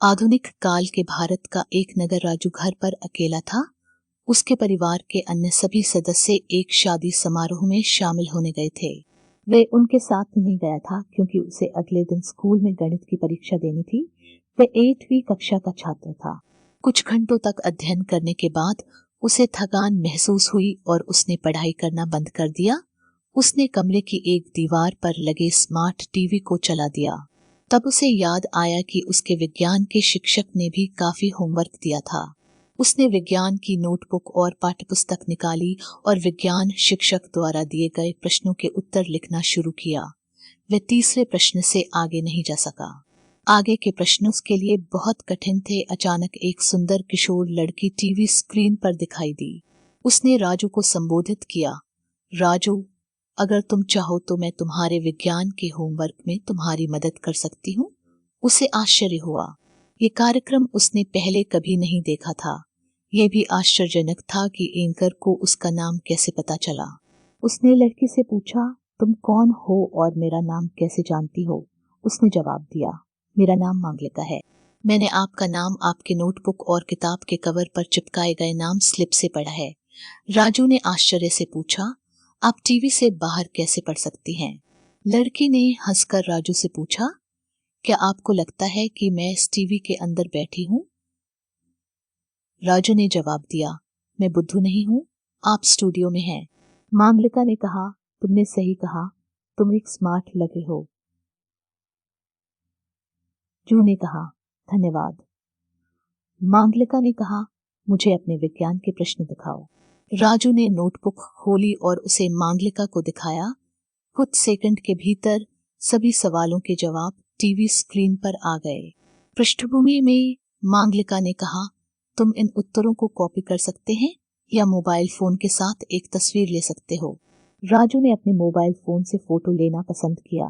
आधुनिक काल के भारत का एक नगर राजू घर पर अकेला था। उसके परिवार के अन्य सभी सदस्य एक शादी समारोह में शामिल होने गए थे। वे उनके साथ नहीं गया था क्योंकि उसे अगले दिन स्कूल में गणित की परीक्षा देनी थी। वह 8वीं कक्षा का छात्र था। कुछ घंटों तक अध्ययन करने के बाद उसे थकान महसूस हुई और उसने पढ़ाई करना बंद कर दिया। उसने कमरे की एक दीवार पर लगे स्मार्ट टीवी को चला दिया। तब उसे याद आया कि उसके विज्ञान के शिक्षक ने भी काफी होमवर्क दिया था। उसने विज्ञान की नोटबुक और पाठ्यपुस्तक निकाली और विज्ञान शिक्षक द्वारा दिए गए प्रश्नों के उत्तर लिखना शुरू किया। वह तीसरे प्रश्न से आगे नहीं जा सका। आगे के प्रश्न उसके लिए बहुत कठिन थे। अचानक एक सुंदर किशोर लड़की टीवी स्क्रीन पर दिखाई दी। उसने राजू को संबोधित किया, राजू, अगर तुम चाहो तो मैं तुम्हारे विज्ञान के होमवर्क में तुम्हारी मदद कर सकती हूँ। उसे आश्चर्य हुआ। ये कार्यक्रम उसने पहले कभी नहीं देखा था। यह भी आश्चर्यजनक था कि एंकर को उसका नाम कैसे पता चला। उसने लड़की से पूछा, तुम कौन हो और मेरा नाम कैसे जानती हो? उसने जवाब दिया, मेरा नाम मांगलिका है। मैंने आपका नाम आपके नोटबुक और किताब के कवर पर चिपकाए गए नाम स्लिप से पढ़ा है। राजू ने आश्चर्य से पूछा, आप टीवी से बाहर कैसे पढ़ सकती हैं? लड़की ने हंसकर राजू से पूछा, क्या आपको लगता है कि मैं इस टीवी के अंदर बैठी हूँ? राजू ने जवाब दिया, मैं बुद्धू नहीं हूँ, आप स्टूडियो में हैं। मांगलिका ने कहा, तुमने सही कहा, तुम एक स्मार्ट लगे हो। जू ने कहा, धन्यवाद। मांगलिका ने कहा, मुझे अपने विज्ञान के प्रश्न दिखाओ। राजू ने नोटबुक खोली और उसे मांगलिका को दिखाया। कुछ सेकंड के भीतर सभी सवालों के जवाब टीवी स्क्रीन पर आ गए। पृष्ठभूमि में मांगलिका ने कहा, तुम इन उत्तरों को कॉपी कर सकते हैं या मोबाइल फोन के साथ एक तस्वीर ले सकते हो। राजू ने अपने मोबाइल फोन से फोटो लेना पसंद किया।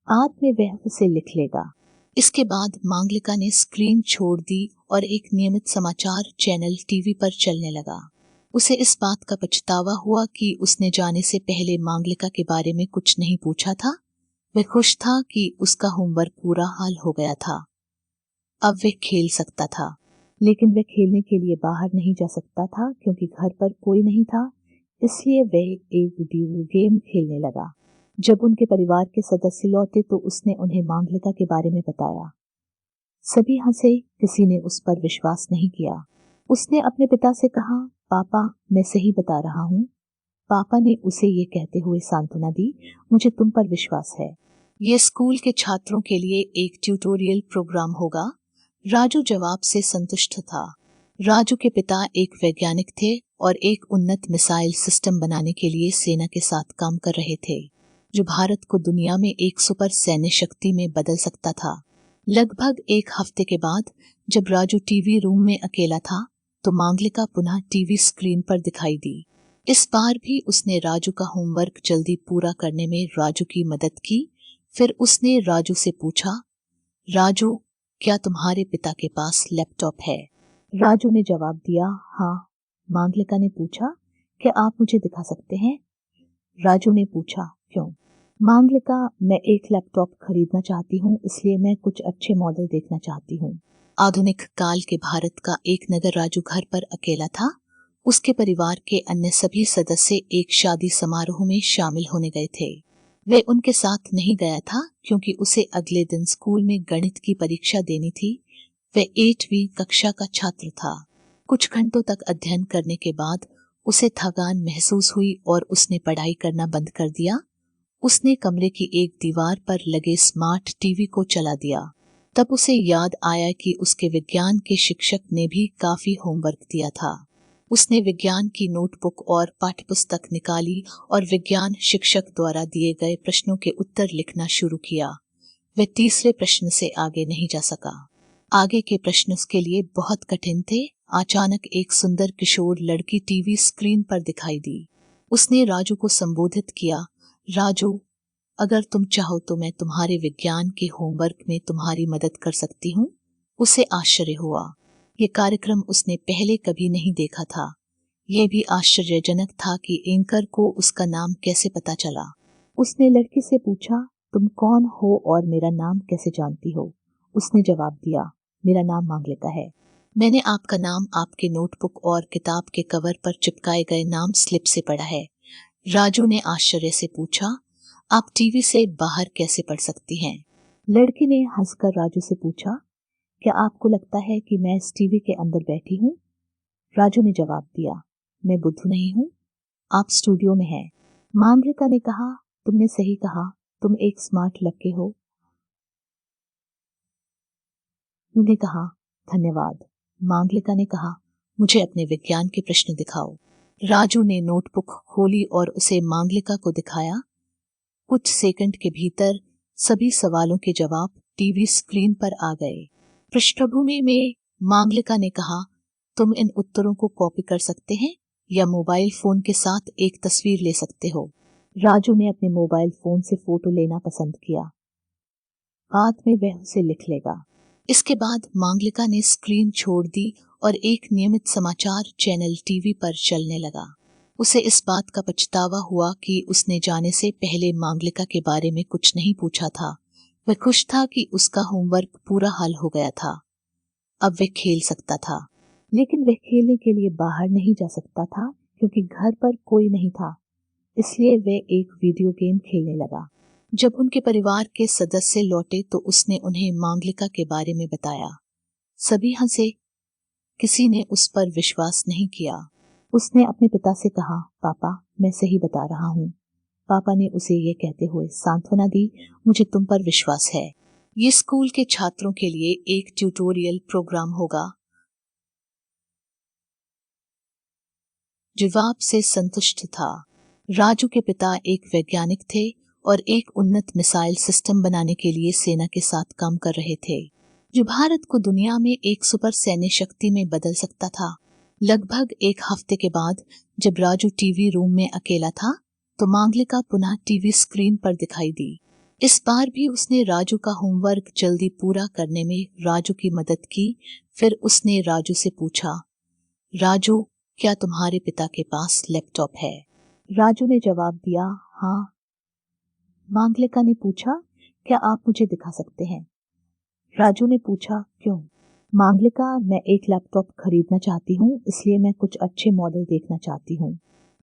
बाद में वह उसे लिख लेगा। इसके बाद मांगलिका ने स्क्रीन छोड़ दी और एक नियमित समाचार चैनल टीवी पर चलने लगा। उसे इस बात का पछतावा हुआ कि उसने जाने से पहले मांगलिका के बारे में कुछ नहीं पूछा था। वह खुश था कि उसका होमवर्क पूरा हाल हो गया था। अब वह खेल सकता था, लेकिन वह खेलने के लिए बाहर नहीं जा सकता था क्योंकि घर पर कोई नहीं था। इसलिए वह एक वीडियो गेम खेलने लगा। जब उनके परिवार के सदस्य लौटे तो उसने उन्हें मांगलिका के बारे में बताया। सभी हंसे, किसी ने उस पर विश्वास नहीं किया। उसने अपने पिता से कहा, पापा, मैं सही बता रहा हूँ। पापा ने उसे ये कहते हुए सांत्वना दी, मुझे तुम पर विश्वास है। ये स्कूल के छात्रों के लिए एक ट्यूटोरियल प्रोग्राम होगा। राजू जवाब से संतुष्ट था। राजू के पिता एक वैज्ञानिक थे और एक उन्नत मिसाइल सिस्टम बनाने के लिए सेना के साथ काम कर रहे थे, जो भारत को दुनिया में एक सुपर सैन्य शक्ति में बदल सकता था। लगभग एक हफ्ते के बाद जब राजू टीवी रूम में अकेला था तो मांगलिका पुनः टीवी स्क्रीन पर दिखाई दी। इस बार भी उसने राजू का होमवर्क जल्दी पूरा करने में राजू की मदद की। फिर उसने राजू से पूछा, राजू, क्या तुम्हारे पिता के पास लैपटॉप है? राजू ने जवाब दिया, हाँ। मांगलिका ने पूछा, क्या आप मुझे दिखा सकते हैं? राजू ने पूछा, क्यों? मांगलिका, मैं एक लैपटॉप खरीदना चाहती हूँ, इसलिए मैं कुछ अच्छे मॉडल देखना चाहती हूँ। आधुनिक काल के भारत का एक नगर राजू घर पर अकेला था। उसके परिवार के अन्य सभी सदस्य एक शादी समारोह में शामिल होने गए थे। वे उनके साथ नहीं गया था क्योंकि उसे अगले दिन स्कूल में गणित की परीक्षा देनी थी। वह 8वीं कक्षा का छात्र था। कुछ घंटों तक अध्ययन करने के बाद उसे थकान महसूस हुई और उसने पढ़ाई करना बंद कर दिया। उसने कमरे की एक दीवार पर लगे स्मार्ट टीवी को चला दिया। तब उसे याद आया कि उसके विज्ञान के शिक्षक ने भी काफी होमवर्क दिया था। उसने विज्ञान की नोटबुक और पाठ्यपुस्तक निकाली और विज्ञान शिक्षक द्वारा दिए गए प्रश्नों के उत्तर लिखना शुरू किया। वह तीसरे प्रश्न से आगे नहीं जा सका। आगे के प्रश्न उसके लिए बहुत कठिन थे। अचानक एक सुंदर किशोर लड़की टीवी स्क्रीन पर दिखाई दी। उसने राजू को संबोधित किया, राजू, अगर तुम चाहो तो मैं तुम्हारे विज्ञान के होमवर्क में तुम्हारी मदद कर सकती हूँ। उसे आश्चर्य हुआ। ये कार्यक्रम उसने पहले कभी नहीं देखा था। यह भी आश्चर्यजनक था कि एंकर को उसका नाम कैसे पता चला। उसने लड़की से पूछा, तुम कौन हो और मेरा नाम कैसे जानती हो? उसने जवाब दिया, मेरा नाम मांगलिका है। मैंने आपका नाम आपके नोटबुक और किताब के कवर पर चिपकाए गए नाम स्लिप से पढ़ा है। राजू ने आश्चर्य से पूछा, आप टीवी से बाहर कैसे पढ़ सकती हैं? लड़की ने हंसकर राजू से पूछा, क्या आपको लगता है कि मैं इस टीवी के अंदर बैठी हूँ? राजू ने जवाब दिया, मैं बुद्धू नहीं हूँ, आप स्टूडियो में हैं। मांगलिका ने कहा, तुमने सही कहा, तुम एक स्मार्ट लड़के हो। उन्हें कहा, धन्यवाद। मांगलिका ने कहा, मुझे अपने विज्ञान के प्रश्न दिखाओ। राजू ने नोटबुक खोली और उसे मांगलिका को दिखाया। कुछ सेकंड के भीतर सभी सवालों के जवाब टीवी स्क्रीन पर आ गए। पृष्ठभूमि में मांगलिका ने कहा, तुम इन उत्तरों को कॉपी कर सकते हैं या मोबाइल फोन के साथ एक तस्वीर ले सकते हो। राजू ने अपने मोबाइल फोन से फोटो लेना पसंद किया, बाद में वह उसे लिख लेगा। इसके बाद मांगलिका ने स्क्रीन छोड़ दी और एक नियमित समाचार चैनल टीवी पर चलने लगा। उसे इस बात का पछतावा हुआ कि उसने जाने से पहले मांगलिका के बारे में कुछ नहीं पूछा था। वह खुश था कि उसका होमवर्क पूरा हल हो गया था। अब वह खेल सकता था, लेकिन वह खेलने के लिए बाहर नहीं जा सकता था क्योंकि घर पर कोई नहीं था। इसलिए वह एक वीडियो गेम खेलने लगा। जब उनके परिवार के सदस्य लौटे तो उसने उन्हें मांगलिका के बारे में बताया। सभी हंसे, किसी ने उस पर विश्वास नहीं किया। उसने अपने पिता से कहा, पापा मैं सही बता रहा हूँ। पापा ने उसे ये कहते हुए सांत्वना दी, मुझे तुम पर विश्वास है। ये स्कूल के छात्रों के लिए एक ट्यूटोरियल प्रोग्राम होगा। जवाब से संतुष्ट था। राजू के पिता एक वैज्ञानिक थे और एक उन्नत मिसाइल सिस्टम बनाने के लिए सेना के साथ काम कर रहे थे, जो भारत को दुनिया में एक सुपर सैन्य शक्ति में बदल सकता था। लगभग एक हफ्ते के बाद जब राजू टीवी रूम में अकेला था तो मांगलिका पुनः टीवी स्क्रीन पर दिखाई दी। इस बार भी उसने राजू का होमवर्क जल्दी पूरा करने में राजू की मदद की। फिर उसने राजू से पूछा, राजू क्या तुम्हारे पिता के पास लैपटॉप है? राजू ने जवाब दिया, हाँ। मांगलिका ने पूछा, क्या आप मुझे दिखा सकते हैं? राजू ने पूछा, क्यों? मांगलिका, मैं एक लैपटॉप खरीदना चाहती हूँ, इसलिए मैं कुछ अच्छे मॉडल देखना चाहती हूँ।